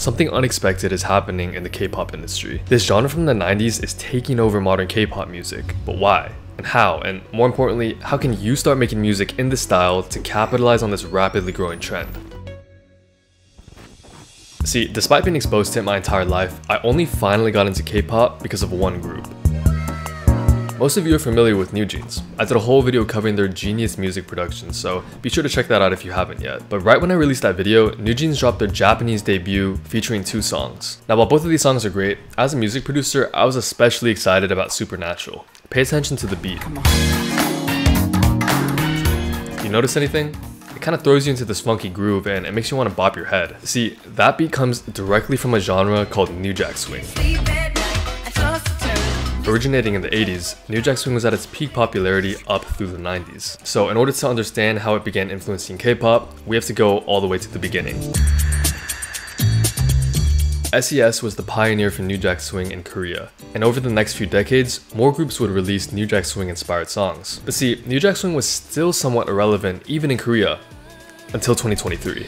something unexpected is happening in the K-pop industry. This genre from the 90s is taking over modern K-pop music, but why? And how? And more importantly, how can you start making music in this style to capitalize on this rapidly growing trend? See, despite being exposed to it my entire life, I only finally got into K-pop because of one group. Most of you are familiar with NewJeans. I did a whole video covering their genius music production, so be sure to check that out if you haven't yet. But right when I released that video, NewJeans dropped their Japanese debut featuring 2 songs. Now while both of these songs are great, as a music producer, I was especially excited about Supernatural. Pay attention to the beat. You notice anything? It kind of throws you into this funky groove and it makes you want to bop your head. See, that beat comes directly from a genre called New Jack Swing. Originating in the 80s, New Jack Swing was at its peak popularity up through the 90s. So in order to understand how it began influencing K-pop, we have to go all the way to the beginning. SES was the pioneer for New Jack Swing in Korea, and over the next few decades, more groups would release New Jack Swing inspired songs. But see, New Jack Swing was still somewhat irrelevant even in Korea, until 2023.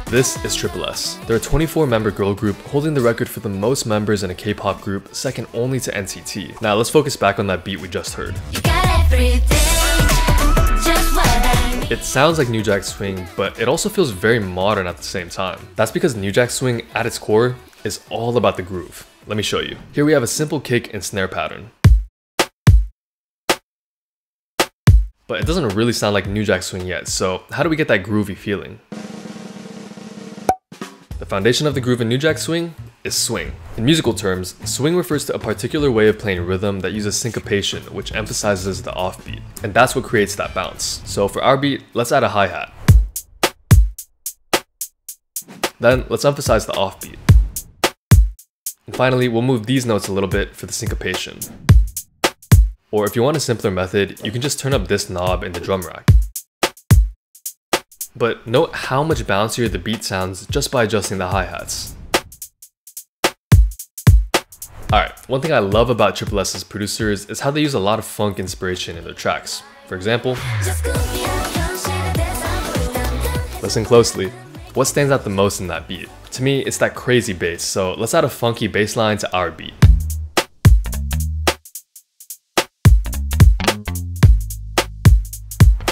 This is Triple S. They're a 24-member girl group holding the record for the most members in a K-pop group, second only to NCT. Now let's focus back on that beat we just heard. It sounds like New Jack Swing, but it also feels very modern at the same time. That's because New Jack Swing, at its core, is all about the groove. Let me show you. Here we have a simple kick and snare pattern. But it doesn't really sound like New Jack Swing yet, so how do we get that groovy feeling? The foundation of the groove in New Jack Swing is swing. In musical terms, swing refers to a particular way of playing rhythm that uses syncopation, which emphasizes the offbeat. And that's what creates that bounce. So for our beat, let's add a hi-hat. Then let's emphasize the offbeat. And finally, we'll move these notes a little bit for the syncopation. Or if you want a simpler method, you can just turn up this knob in the drum rack. But note how much bouncier the beat sounds just by adjusting the hi-hats. Alright, one thing I love about Triple S's producers is how they use a lot of funk inspiration in their tracks. For example, listen closely. What stands out the most in that beat? To me, it's that crazy bass, so let's add a funky bass line to our beat.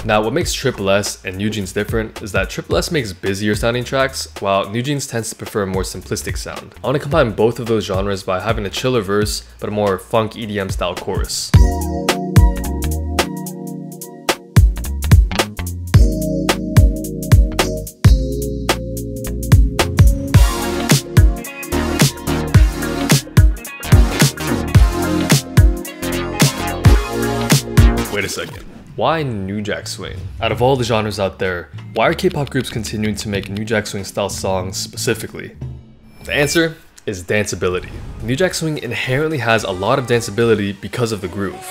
Now, what makes Triple S and NewJeans different is that Triple S makes busier sounding tracks, while NewJeans tends to prefer a more simplistic sound. I want to combine both of those genres by having a chiller verse, but a more funk EDM style chorus. Wait a second. Why New Jack Swing? Out of all the genres out there, why are K-pop groups continuing to make New Jack Swing style songs specifically? The answer is danceability. New Jack Swing inherently has a lot of danceability because of the groove.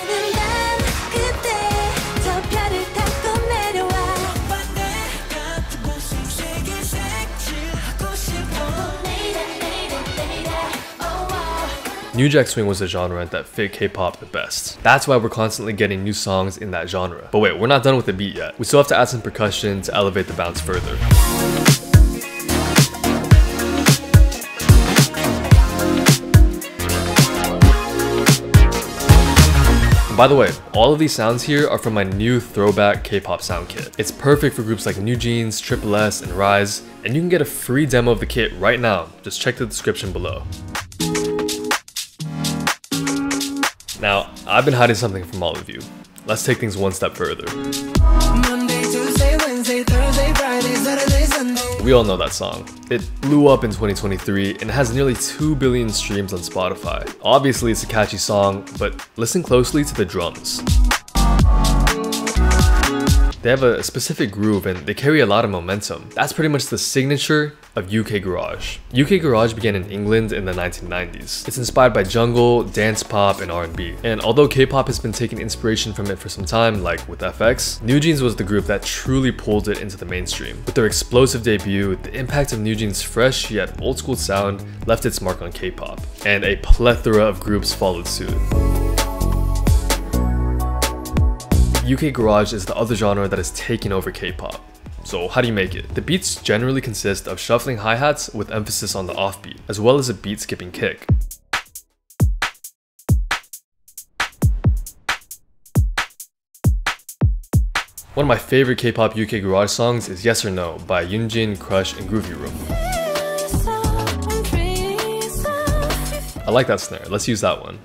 New Jack Swing was a genre that fit K-pop the best. That's why we're constantly getting new songs in that genre. But wait, we're not done with the beat yet. We still have to add some percussion to elevate the bounce further. And by the way, all of these sounds here are from my new Throwback K-pop sound kit. It's perfect for groups like NewJeans, Triple S, and Rise, and you can get a free demo of the kit right now. Just check the description below. Now, I've been hiding something from all of you. Let's take things one step further. Monday, Tuesday, Wednesday, Thursday, Friday, Saturday, Sunday. We all know that song. It blew up in 2023 and has nearly 2 billion streams on Spotify. Obviously, it's a catchy song, but listen closely to the drums. They have a specific groove and they carry a lot of momentum. That's pretty much the signature of UK Garage. UK Garage began in England in the 1990s. It's inspired by jungle, dance pop, and R&B. And although K-pop has been taking inspiration from it for some time, like with FX, NewJeans was the group that truly pulled it into the mainstream. With their explosive debut, the impact of NewJeans' fresh yet old school sound left its mark on K-pop, and a plethora of groups followed suit. UK Garage is the other genre that is taking over K-pop. So how do you make it? The beats generally consist of shuffling hi-hats with emphasis on the offbeat, as well as a beat skipping kick. One of my favorite K-pop UK garage songs is Yes or No by Yoonjin, Crush, and Groovy Room. I like that snare, let's use that one.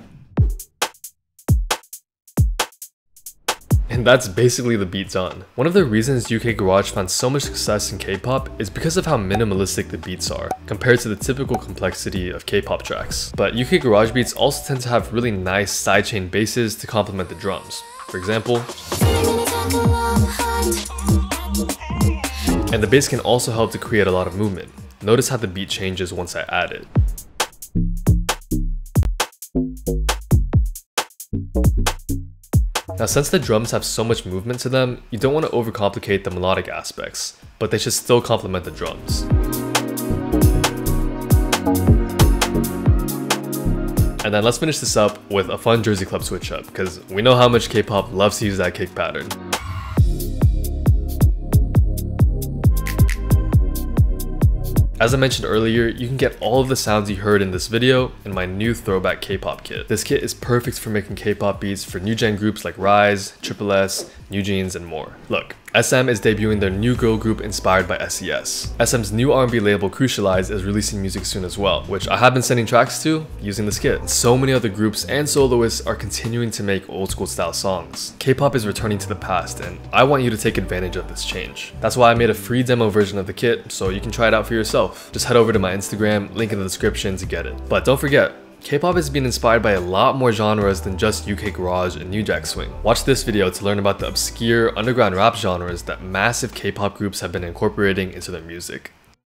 And that's basically the beat done. One of the reasons UK garage found so much success in K-pop is because of how minimalistic the beats are, compared to the typical complexity of K-pop tracks. But UK garage beats also tend to have really nice sidechain basses to complement the drums. For example, and the bass can also help to create a lot of movement. Notice how the beat changes once I add it. Now, since the drums have so much movement to them, you don't want to overcomplicate the melodic aspects, but they should still complement the drums. And then let's finish this up with a fun Jersey Club switch up, because we know how much K-pop loves to use that kick pattern. As I mentioned earlier, you can get all of the sounds you heard in this video in my new Throwback K-pop Kit. This kit is perfect for making K-pop beats for new gen groups like Rise, Triple S, New Jeans, and more. Look, SM is debuting their new girl group inspired by SES. SM's new R&B label Crucialize is releasing music soon as well, which I have been sending tracks to using this kit. And so many other groups and soloists are continuing to make old school style songs. K-pop is returning to the past, and I want you to take advantage of this change. That's why I made a free demo version of the kit so you can try it out for yourself. Just head over to my Instagram, link in the description to get it. But don't forget, K-pop has been inspired by a lot more genres than just UK garage and New Jack Swing. Watch this video to learn about the obscure underground rap genres that massive K-pop groups have been incorporating into their music.